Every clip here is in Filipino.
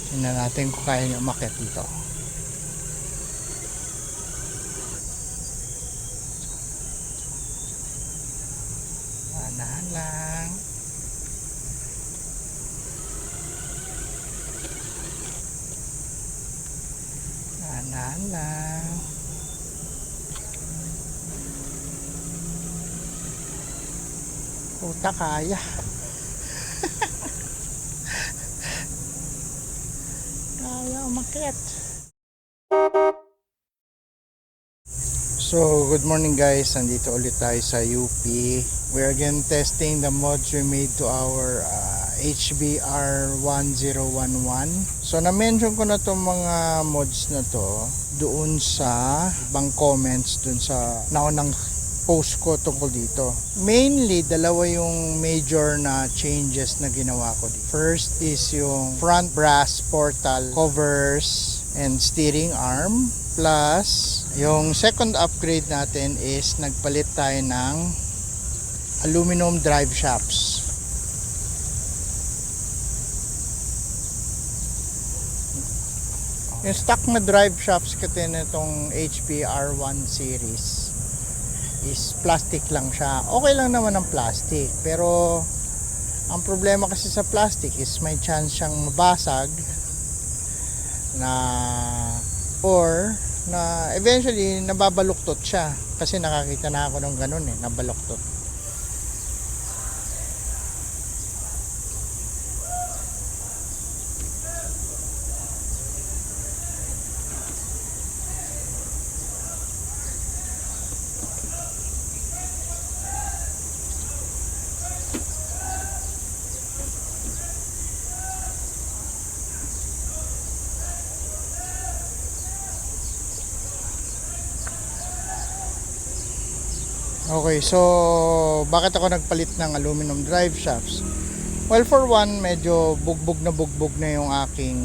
Tingnan natin kung kaya niya umakyat dito. Anahan lang. Anahan lang. Puta, kaya. Kaya umakyat. So, good morning guys. Nandito ulit tayo sa UP. We're again testing the mods we made to our HBR 1011. So, na-mention ko na itong mga mods na to doon sa ibang comments doon sa naunang post ko tungkol dito. Mainly, dalawa yung major na changes na ginawa ko dito. First is yung front brass portal covers and steering arm. Plus, yung second upgrade natin is nagpalit tayo ng aluminum drive shafts. Yung stock na drive shafts kasi nitong HBR1 series is plastic lang siya. Okay lang naman ang plastic, pero ang problema kasi sa plastic is may chance siyang mabasag na or na eventually nababaluktot siya, kasi nakakita na ako ng ganun nabaluktot. Okay, so bakit ako nagpalit ng aluminum drive shafts? Well, for one, medyo bugbog na yung aking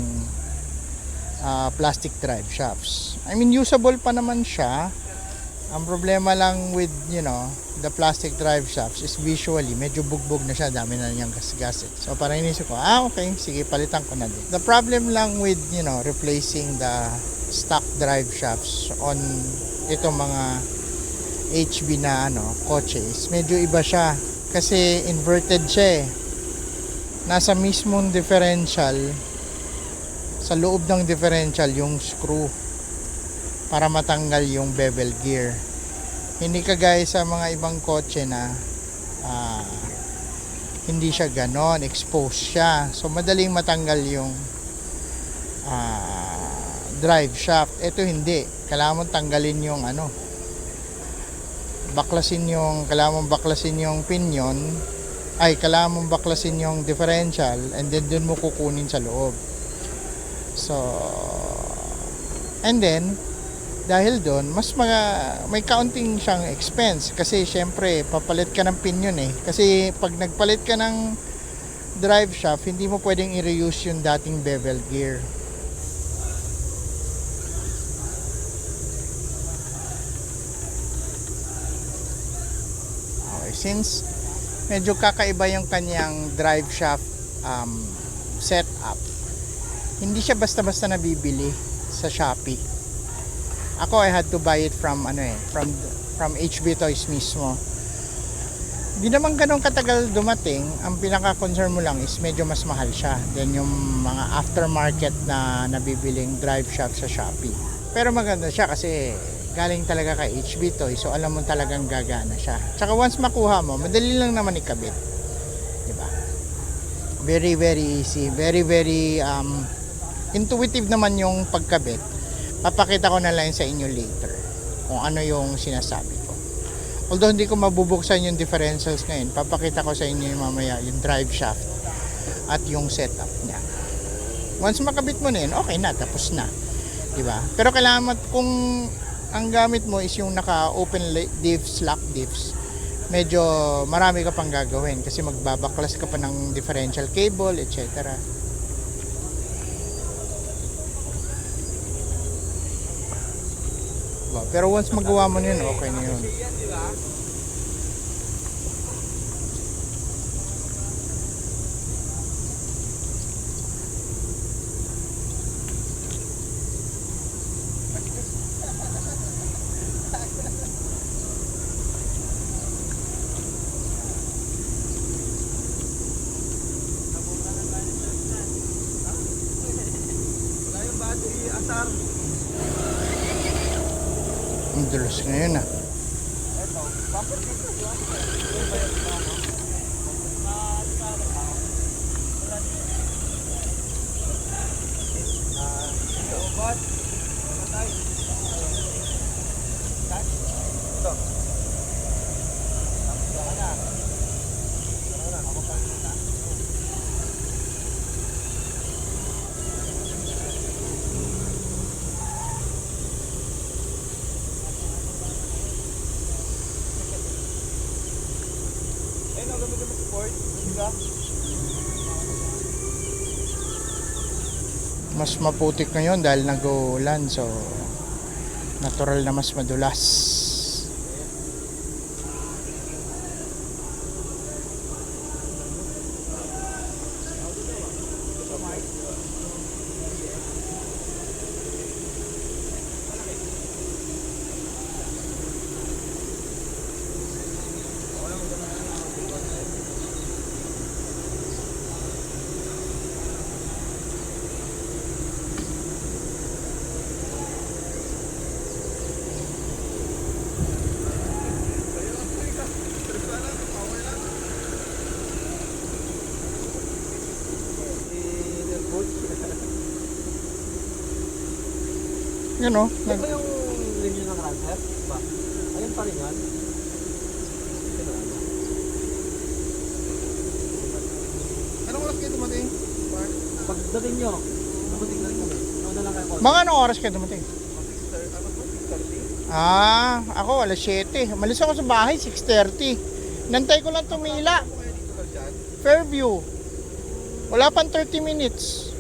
plastic drive shafts. I mean, usable pa naman siya. Ang problema lang with, the plastic drive shafts is visually, medyo bugbog na siya, dami na niyang gasgasit. So parang inisip ko, okay, sige, palitan ko na din. The problem lang with, replacing the stock drive shafts on itong mga HB na kotse is medyo iba siya, kasi inverted siya nasa mismong differential, sa loob ng differential yung screw para matanggal yung bevel gear. Hindi kagaya sa mga ibang kotse na hindi siya ganon, exposed siya, so madaling matanggal yung drive shaft. Ito hindi, kailangan mo tanggalin yung kailangan mong baklasin yung pinion, kailangan mong baklasin yung differential, and then dun mo kukunin sa loob. So, and then dahil dun, may kaunting siyang expense, kasi syempre papalit ka ng pinion kasi pag nagpalit ka ng drive shaft, hindi mo pwedeng i-reuse yung dating bevel gear. Since medyo kakaiba yung kanyang drive shaft setup, hindi siya basta-basta nabibili sa Shopee. Ako, I had to buy it from HB Toys mismo. Hindi naman ganun katagal dumating. Ang pinaka-concern mo lang is medyo mas mahal siya than yung mga aftermarket na nabibiling drive shaft sa Shopee. Pero maganda siya kasi galing talaga kay HB Toys, so alam mo talagang gagana siya. Tsaka once makuha mo, madali lang naman ikabit, diba? Very very easy, very very intuitive naman yung pagkabit. Papakita ko na lang sa inyo later kung ano yung sinasabi ko. Although hindi ko mabubuksan yung differentials ngayon, papakita ko sa inyo mamaya yung drive shaft at yung setup niya. Once makabit mo na yun, okay na, tapos na, diba? Pero kailangan kung ang gamit mo is yung naka open diffs, lock diffs, medyo marami ka pang gagawin kasi magbabaklas ka pa ng differential cable, etc. Pero once magawa mo na yun, okay na yun. sir. Ang dulos ngayon ah. Ito, bumper dito. Yung bayad na, no? Ito, what? Patay. Ito. Saan na? Ako pa kita. Eh, no, gamit mo support. Diba? Mas maputik ngayon dahil nag-uulan, so natural na mas madulas. Yan o, Ito ba yung linya ng Rancet? Ba? Ayun pa rin yan. Ito na. Anong oras kayo dumating? Pagdating nyo, dumating na rin kami. Ano na lang kayo ko? mga anong oras kayo dumating? 6:30. Ako alas 7. Malis ako sa bahay 6:30. Nantay ko lang tumila. Ano kayo dito ka dyan? Fairview. Wala pang 30 minutes.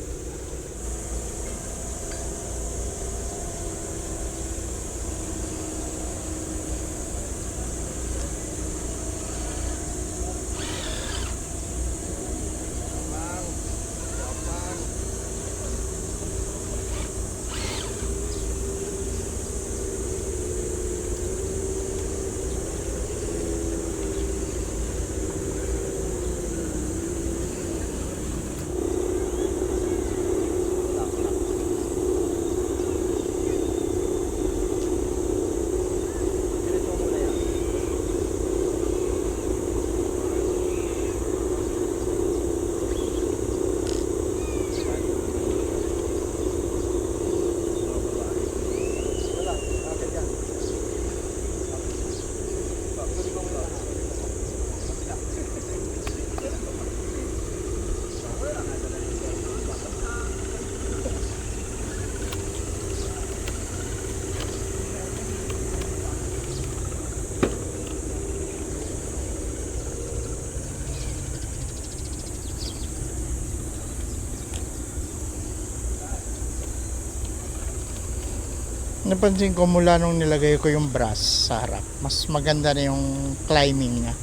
Napansin ko mula nung nilagay ko yung brass sa harap, mas maganda na yung climbing niya.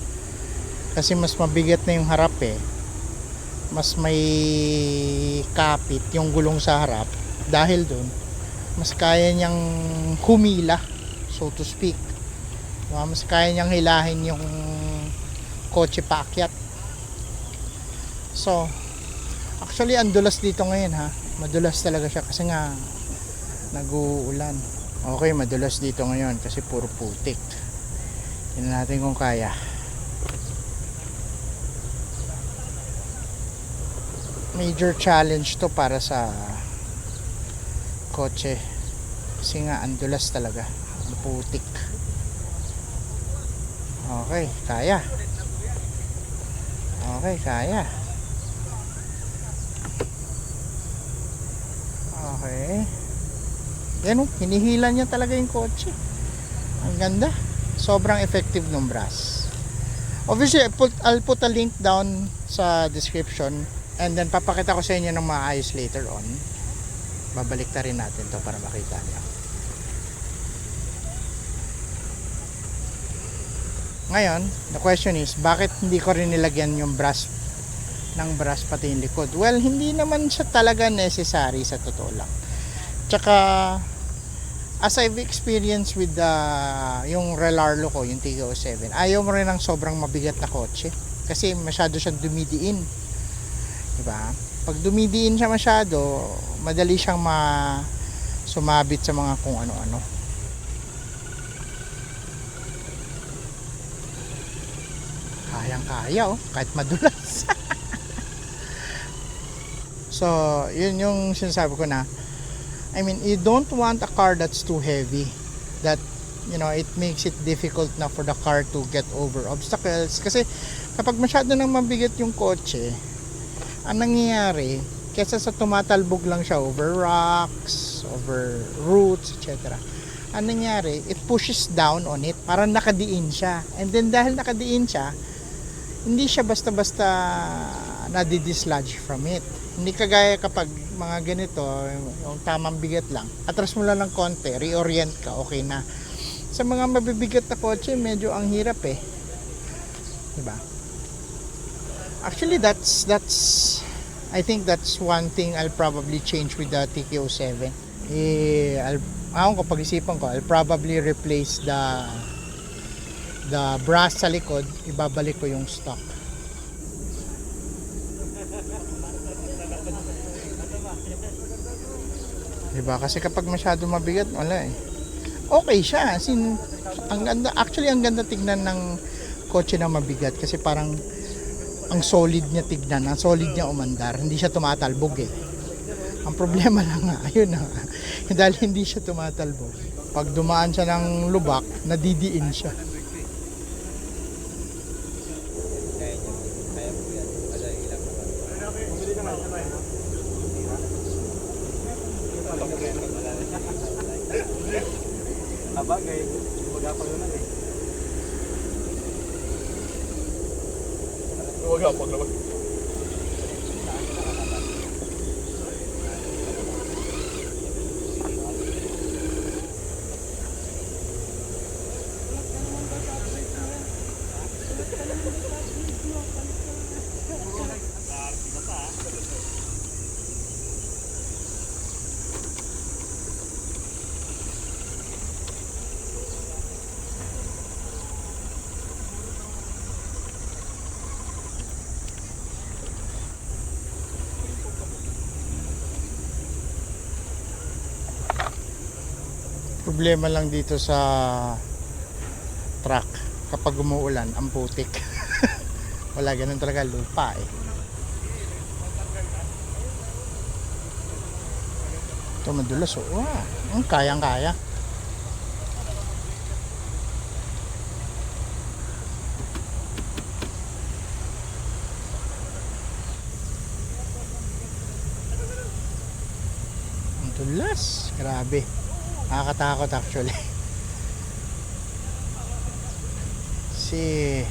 Kasi mas mabigat na yung harap eh. Mas may kapit yung gulong sa harap. Dahil dun, mas kaya niyang humila, so to speak. Mas kaya niyang hilahin yung kotse paakyat. So, actually ang dulas dito ngayon ha. Madulas talaga siya kasi nga nag-uulan. Okay, madulas dito ngayon kasi puro putik. Tingnan natin kung kaya. Major challenge to para sa kotse kasi nga ang dulas talaga, ang putik. Okay, kaya. Okay, kaya. Okay. Yan o, hinihila niya talaga yung kotse. Ang ganda. Sobrang effective ng brass. Obviously, I'll put a link down sa description and then papakita ko sa inyo ng maayos later on. Babalik ta rin natin to para makita niyo. Ngayon, the question is, bakit hindi ko rin nilagyan yung brass ng brass pati yung likod? Well, hindi naman siya talaga necessary sa totoo lang. Tsaka as I've experienced with yung Relarlo ko, yung TK07, ayaw mo rin ng sobrang mabigat na kotse kasi masyado siyang dumidiin, diba? Pag dumidiin siya masyado, madali siyang sumabit sa mga kung ano-ano. Kayang-kaya oh, kahit madulas. So, yun yung sinasabi ko na, I mean, you don't want a car that's too heavy. That, you know, it makes it difficult na for the car to get over obstacles. Kasi, kapag masyado nang mabigat yung kotse, ang nangyayari, kesa sa tumatalbog lang siya over rocks, over roots, etc. Ang nangyayari, it pushes down on it, parang nakadiin siya. And then, dahil nakadiin siya, hindi siya basta-basta nadidislodge from it. Hindi kagaya kapag mga ganito, yung tamang bigat lang, atras mo lang ng konti, reorient ka, okay na. Sa mga mabibigat na kotse, medyo ang hirap eh. Diba? Actually, I think that's one thing I'll probably change with the TKO7. Ako pag-isipan ko, I'll probably replace the brass sa likod, ibabalik ko yung stock. Diba? Kasi kapag masyado mabigat, wala eh. Okay siya. Ang ganda tignan ng kotse na mabigat kasi parang ang solid niya tignan, ang solid niya umandar, hindi siya tumatalbog eh. Ang problema lang nga, ayun na. Dahil hindi siya tumatalbog. Pag dumaan siya ng lubak, nadidiin siya. Abagay, magapang yun eh. Magapang naman. Problema lang dito sa truck kapag umuulan, ang putik. Wala, ganun talaga, lupa eh. Ito madulas oh. Wow, kayang-kaya. Ang dulas, grabe. Nakakatakot actually. Kasi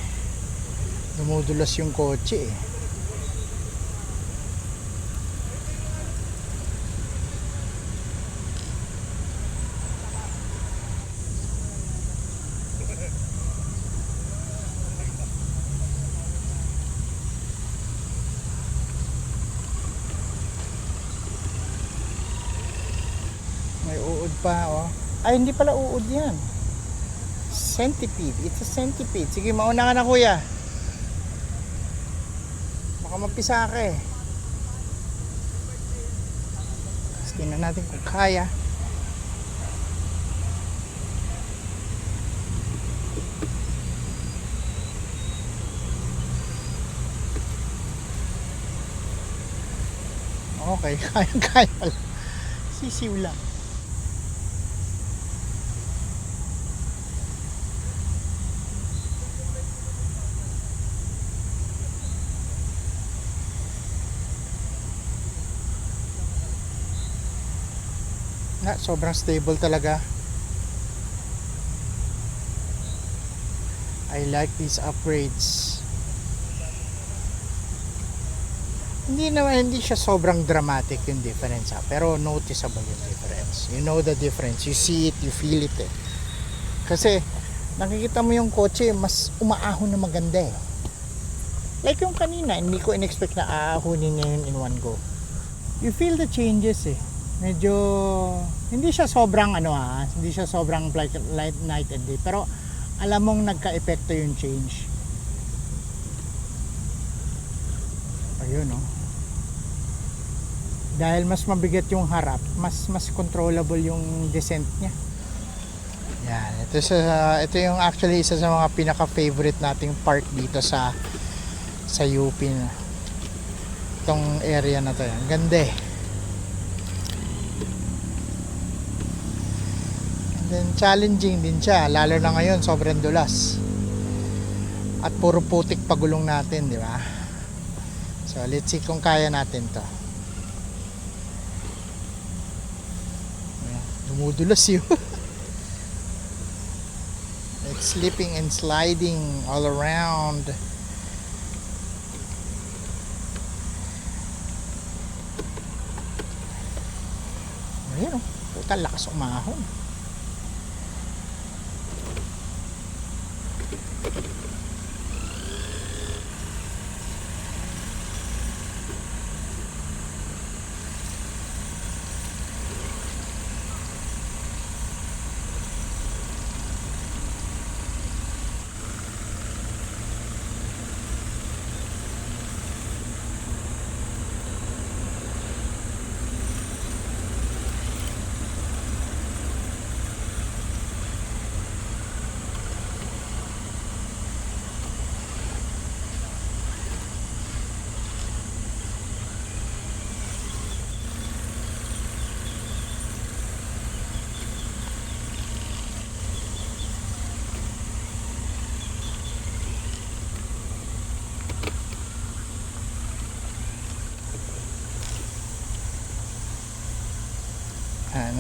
dumudulas yung kotse eh. May uod pa oh. Ay, hindi pala uod yan. Centipede. It's a centipede. Sige, mauna ka na kuya. Baka mapisa ka eh. Tingnan natin kung kaya. Okay, kaya pala. Sisiw lang. Sobrang stable talaga. I like these upgrades. Hindi siya sobrang dramatic yung difference pero noticeable yung difference. You know the difference, you see it, you feel it eh. Kasi nakikita mo yung kotse mas umaahon na maganda eh. Like yung kanina, hindi ko in-expect na aahonin niya yun in one go. You feel the changes eh. Medyo hindi siya sobrang hindi siya sobrang light night and day, pero alam mong nagka-epekto yung change. Ayun Dahil mas mabigat yung harap, mas controllable yung descent niya. Yan, ito yung actually isa sa mga pinaka-favorite nating park dito sa UP na. Itong area na to, yan. Ganda eh. And then challenging din siya, lalo na ngayon sobrang dulas. At puro putik pagulong natin, di ba? So let's see kung kaya natin to. Ayan, dumudulas yun. It's slipping and sliding all around. Ayan o, puta lakas umahon.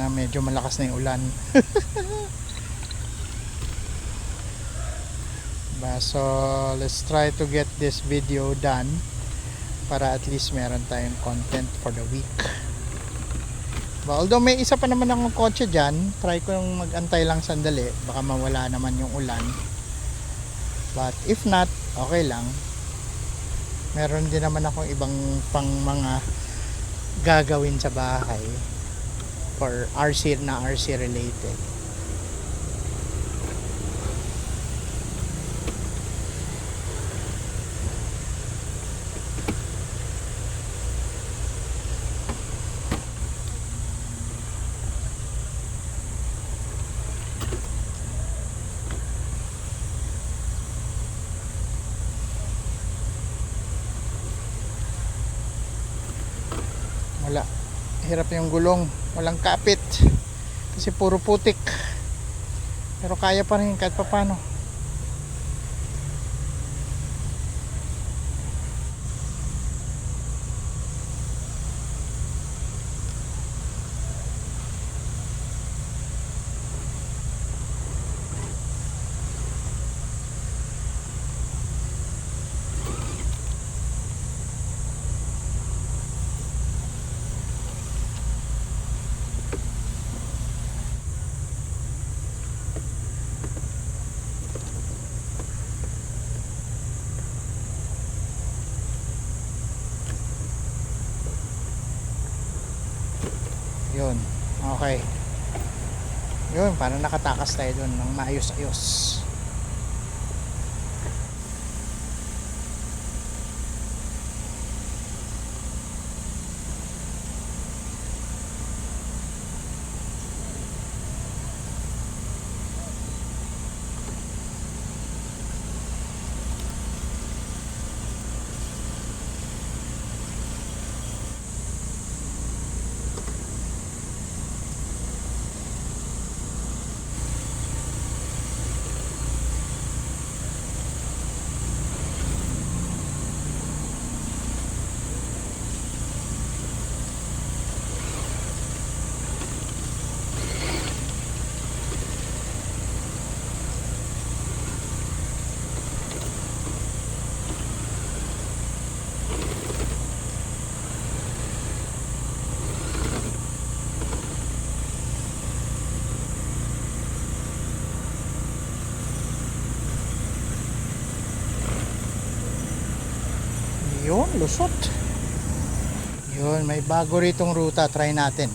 Na medyo malakas na yung ulan. So let's try to get this video done para at least meron tayong content for the week. Although may isa pa naman akong kotse dyan, try ko yung mag-antay lang sandali, baka mawala naman yung ulan. But if not, okay lang. Meron din naman akong ibang pang mga gagawin sa bahay for RC related. Wala, hirap yung gulong, walang kapit kasi puro putik, pero kaya pa rin kahit papano. Yun, okay. Yun, parang nakatakas tayo dun ng maayos-ayos. Yun, lusot. Yun, may bago ritong ruta, try natin.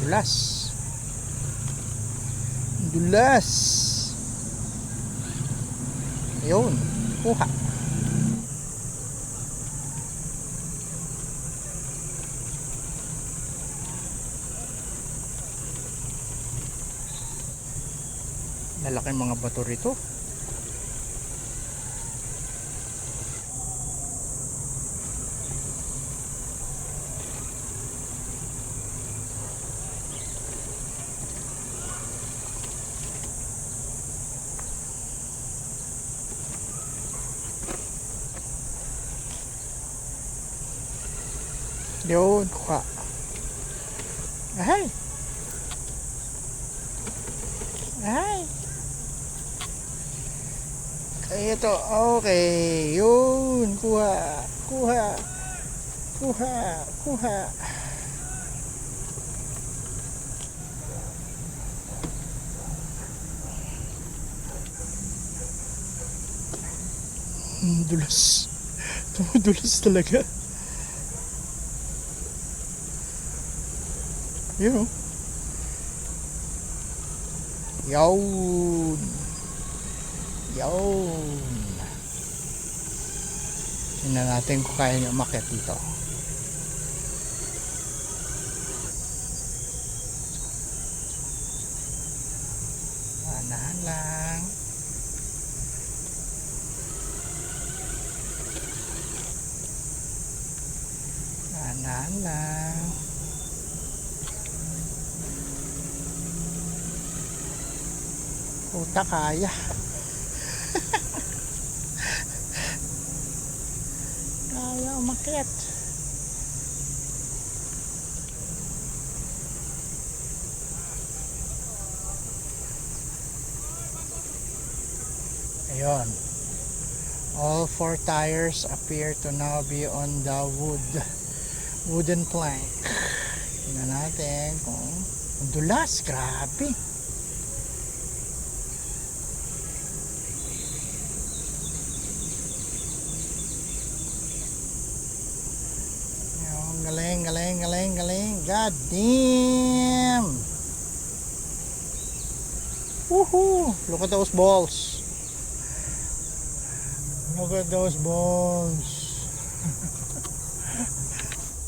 Dulas. Dulas. Ayun, kuha. Lalaki mga bato rito. Yun, kuha. Ay! Ay! Ito, okay. Yun, kuha. Kuha. Kuha. Kuha. Dulas. Dulas talaga. Yun. Yun. Yun. Tingnan natin kung kaya niya umakyat dito. Anahan lang. Anahan lang. Puta, kaya. Kaya umakyat. Ayun. All four tires appear to now be on the wooden plank. Tingnan natin kung dulas. Grabe. Galing, galing, galing, galing. God damn. Woohoo. Look at those balls. Look at those balls.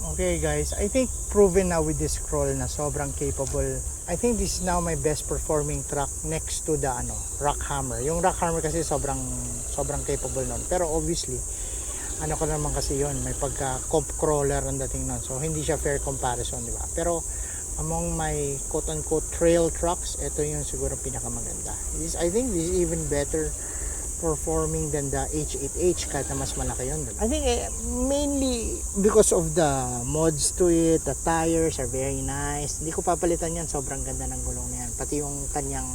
Okay guys, I think proven now with this scroll na sobrang capable. I think this is now my best performing truck next to the rock hammer. Yung rock hammer kasi sobrang capable nun. Pero obviously, ano ko naman kasi yon, may pagka comp crawler ang dating nun, so hindi siya fair comparison, di ba? Pero among my quote unquote trail trucks, ito yung siguro pinakamaganda. I think this is even better performing than the H8H kahit na mas malaki yun, diba? I think mainly because of the mods to it, the tires are very nice. Hindi ko papalitan yan, sobrang ganda ng gulong niyan, pati yung kanyang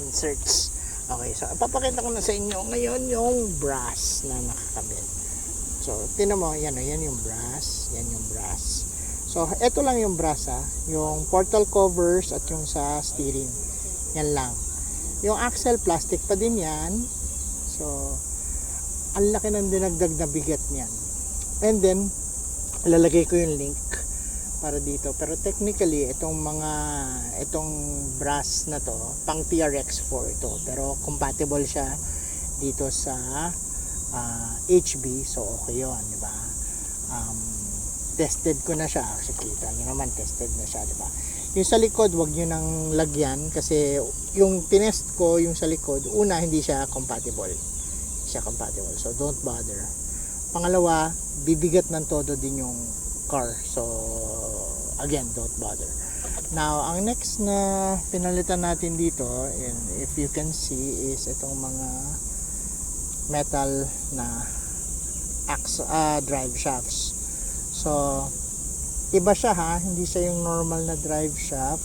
inserts. Okay, so papakita ko na sa inyo ngayon yung brass na nakakabit. So, tinan mo, yan yung brass. Yan yung brass. So, eto lang yung brass yung portal covers at yung sa steering. Yan lang. Yung axle, plastic pa din yan. So, ang laki ng dinagdag na bigat niyan. And then, lalagay ko yung link para dito. Pero technically, itong brass na to, pang TRX4 ito. Pero compatible siya dito sa HB, so okay yun, di ba? Tested ko na siya, actually kita nyo naman, tested na siya, di ba? Yung sa likod, wag nyo nang lagyan kasi yung tinest ko, yung sa likod, una, hindi siya compatible, so don't bother. Pangalawa, bibigat ng todo din yung car, so again, don't bother. Now, ang next na pinalitan natin dito, if you can see, is itong mga metal na drive shafts. So, iba siya hindi siya yung normal na drive shaft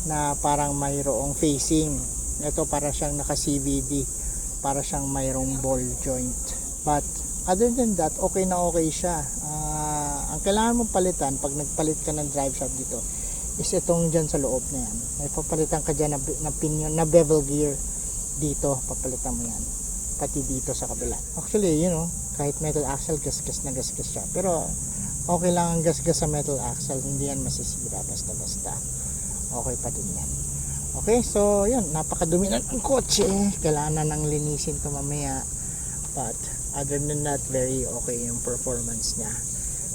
na parang mayroong facing. Ito para siyang naka CVD, para siyang mayroong ball joint. But other than that, okay na okay siya. Ang kailangan mong palitan pag nagpalit ka ng drive shaft dito is itong dyan sa loob na yan. May papalitan ka dyan na pinion, na bevel gear dito, papalitan mo yan. Pati dito sa kabila. Actually, kahit metal axle, gasgas na gasgas siya. Pero okay lang ang gasgas sa metal axle, hindi yan masisira basta-basta. Okay pa din yan. Okay, so yun, napakadumi na ng kotse. Kailangan na nang linisin to mamaya. But other than that, very okay yung performance niya.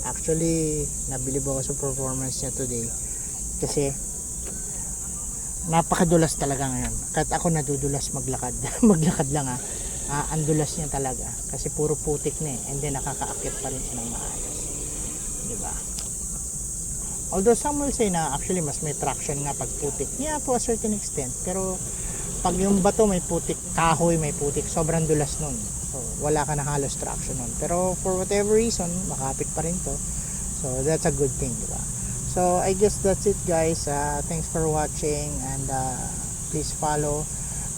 Actually, nabilib ako sa performance niya today. Kasi napakadulas talaga ngayon. Kahit ako nadudulas maglakad. Maglakad lang ang dulas niya talaga. Kasi puro putik na eh. And then nakakaakit pa rin siya ng maayos. Diba? Although some will say na actually mas may traction nga pag putik. Yeah, to a certain extent. Pero pag yung bato may putik, kahoy may putik, sobrang dulas nun. So wala ka na halos traction nun. Pero for whatever reason, makapit pa rin to. So that's a good thing, diba? So I guess that's it guys. Thanks for watching and please follow,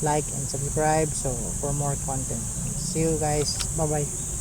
like and subscribe so for more content. See you guys. Bye bye.